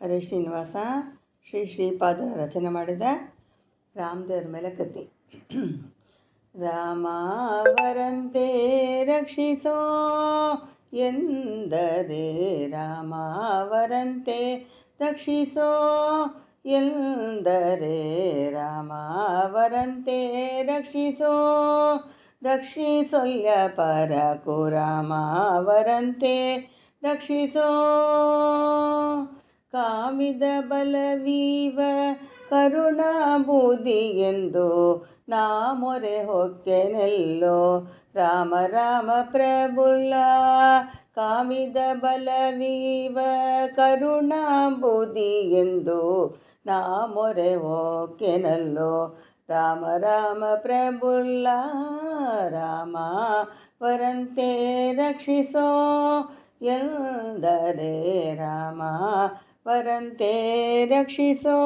ಹರೇ ಶ್ರೀನಿವಾಸ ಶ್ರೀಪಾದರ ರಚನೆ ಮಾಡಿದ ರಾಮದೇವ್ರ ಮೇಲೆ ಕತೆ. ರಾಮವರಂತೆ ರಕ್ಷಿಸೋ ಎಂದರೆ ರಾಮವರಂತೆ ರಕ್ಷಿಸೋ ಎಂದರೆ ರಾಮವರಂತೆ ರಕ್ಷಿಸೋ ರಕ್ಷಿಸೊಲ್ಯ ಪರಕು ರಾಮವರಂತೆ ರಕ್ಷಿಸೋ ಕಾಮಿದ ಬಲವೀವ ಕರುಣಾಬೂದಿ ಎಂದು ನಾ ಮೊರೆ ಹೊಕ್ಕೆನೆಲ್ಲೋ ರಾಮ ರಾಮ ಪ್ರಭುಲ್ಲ. ಕಾಮಿದ ಬಲವೀವ ಕರುಣಾಬೂದಿ ಎಂದು ನಾ ಮೊರೆ ಹೊಕ್ಕೆನಲ್ಲೋ ರಾಮ ರಾಮ ಪ್ರಭುಲ್ಲ. ರಾಮ ವರಂತೆ ರಕ್ಷಿಸೋ ಎಂದರೆ ರಾಮ ವರಂತೆ ರಕ್ಷಿಸೋ.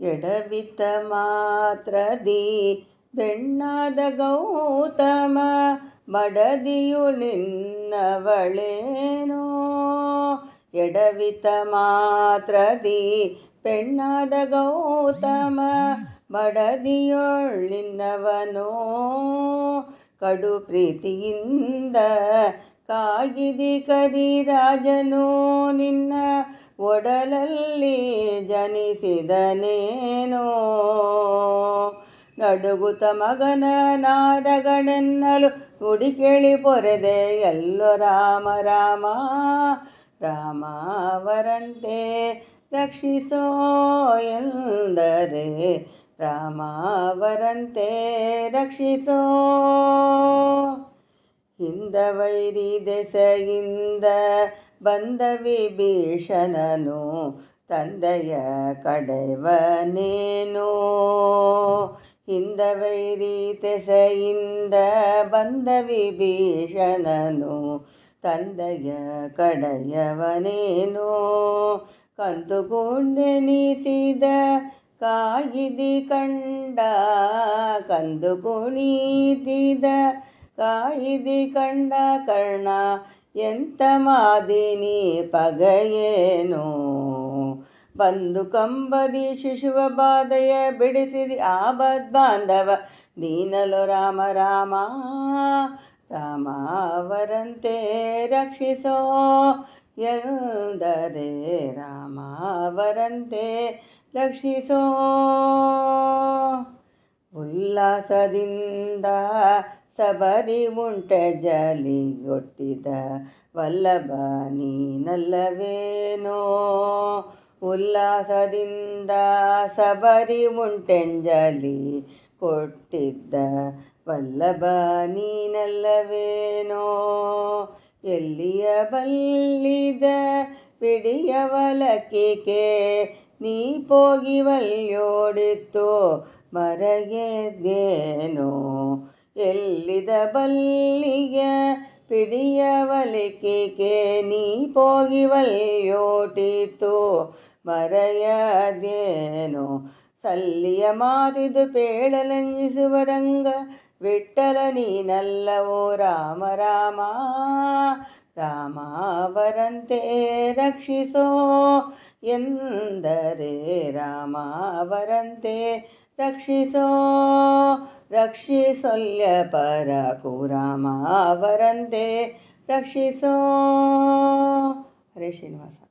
ಎಡವಿತ ಮಾತ್ರದಿ ಬೆಣ್ಣಾದ ಗೌತಮ ಮಡದಿಯು ನಿನ್ನವಳೇನೋ. ಎಡವಿತ ಮಾತ್ರದಿ ಬೆಣ್ಣಾದ ಗೌತಮ ಮಡದಿಯೊಳ್ಳಿನ್ನವನೋ. ಕಡು ಪ್ರೀತಿಯಿಂದ ಕಾಗಿದಿ ಕರಿರಾಜನು ನಿನ್ನ ಒಡಲಲ್ಲಿ ಜನಿಸಿದನೇನೋ. ನಡುಗುತ್ತ ಮಗನ ನಾದಗಳೆನ್ನಲು ನುಡಿ ಕೇಳಿ ಪೊರೆದೆ ಎಲ್ಲೋ ರಾಮ ರಾಮ. ರಾಮವರಂತೆ ರಕ್ಷಿಸೋ ಎಂದರೆ ರಾಮವರಂತೆ ರಕ್ಷಿಸೋ. ಹಿಂದವೈರಿ ದೆಸೆಯಿಂದ ಬಂದ ವಿಭೀಷಣನು ತಂದೆಯ ಕಡೆಯವನೇನೋ. ಹಿಂದವೈರಿ ದೆಸೆಯಿಂದ ಬಂದ ವಿಭೀಷಣನು ತಂದೆಯ ಕಡೆಯವನೇನೋ. ಕಂದುಗುಣೆನಿಸಿದ ಕಾಯಿದಿ ಕಂಡ ಕಂದು ಕುಣಿತಿದ ಕಾಯಿದಿ ಕಂಡ ಕರ್ಣ ಎಂತ ಮಾದಿನಿ ಪಗೆಯೇನೋ. ಬಂದು ಕಂಬದಿ ಶಿಶುವ ಬಾಧೆಯ ಬಿಡಿಸಿದಿ ಆಪದ್ಬಾಂಧವ ದೀನಲೋ ರಾಮ ರಾಮ. ರಾಮವರಂತೆ ರಕ್ಷಿಸೋ ಎಂದರೆ ರಾಮವರಂತೆ ರಕ್ಷಿಸೋ. ಉಲ್ಲಾಸದಿಂದ ಸಬರಿ ಉಂಟೆ ಜಲಿಗೊಟ್ಟಿದ ವಲ್ಲಭ ನೀನಲ್ಲವೇನೋ. ಉಲ್ಲಾಸದಿಂದ ಸಬರಿ ಉಂಟೆಂಜಲಿ ಕೊಟ್ಟಿದ್ದ ವಲ್ಲಭ ನೀನಲ್ಲವೇನೋ. ಎಲ್ಲಿಯ ಬಲ್ಲಿದ ಪಿಡಿಯವಲಕ್ಕಿಕೆ ನೀ ಪೋಗಿವಲ್ಯೋಡಿತ್ತು ಮರಗೆದ್ದೇನೋ. ಎಲ್ಲಿದ ಬಲ್ಲಿಯ ಪಿಡಿಯವಲಕ್ಕಿಕೆ ನೀ ಪೋಗಿವಲ್ಯೋಟಿತ್ತು ಮರೆಯದೇನೋ. ಸಲ್ಲಿಯ ಮಾತಿದು ಪೇಳಲಂಜಿಸುವ ರಂಗ ವಿಠ್ಠಲ ನೀನಲ್ಲವೋ ರಾಮ ರಾಮ. ರಾಮವರಂತೆ ರಕ್ಷಿಸೋ ಎಂದರೆ ರಾಮವರಂತೆ ರಕ್ಷಿಸೋ ರಕ್ಷಿಸೊಲ್ಯ ಪರಕು ರಾಮವರಂತೆ ರಕ್ಷಿಸೋ. ಹರೇ ಶ್ರೀನಿವಾಸ.